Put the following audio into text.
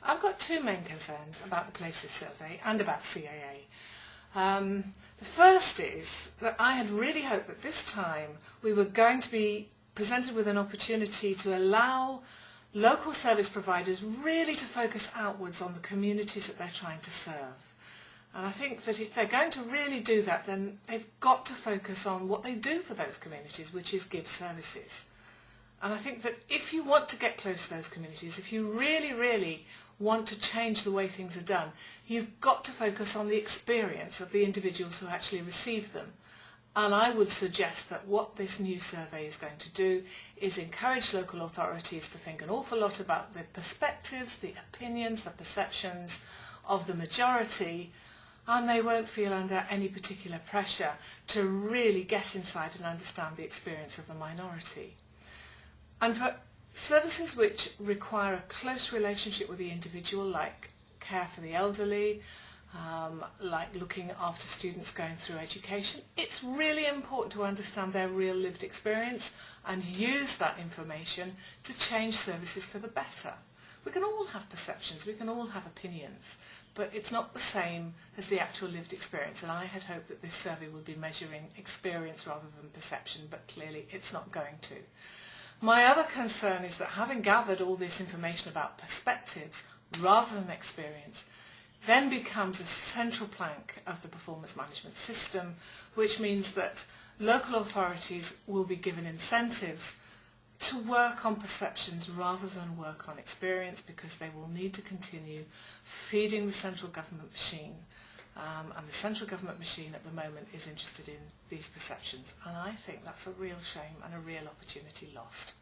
I've got two main concerns about the Places Survey and about CAA. The first is that I had really hoped that this time we were going to be presented with an opportunity to allow local service providers really to focus outwards on the communities that they're trying to serve. And I think that if they're going to really do that, then they've got to focus on what they do for those communities, which is give services. And I think that if you want to get close to those communities, if you really, really want to change the way things are done, you've got to focus on the experience of the individuals who actually receive them. And I would suggest that what this new survey is going to do is encourage local authorities to think an awful lot about the perspectives, the opinions, the perceptions of the majority, and they won't feel under any particular pressure to really get inside and understand the experience of the minority. And for services which require a close relationship with the individual, like care for the elderly, like looking after students going through education, it's really important to understand their real lived experience and use that information to change services for the better. We can all have perceptions, we can all have opinions, but it's not the same as the actual lived experience, and I had hoped that this survey would be measuring experience rather than perception, but clearly it's not going to. My other concern is that having gathered all this information about perspectives rather than experience then becomes a central plank of the performance management system, which means that local authorities will be given incentives to work on perceptions rather than work on experience, because they will need to continue feeding the central government machine. And the central government machine at the moment is interested in these perceptions, and I think that's a real shame and a real opportunity lost.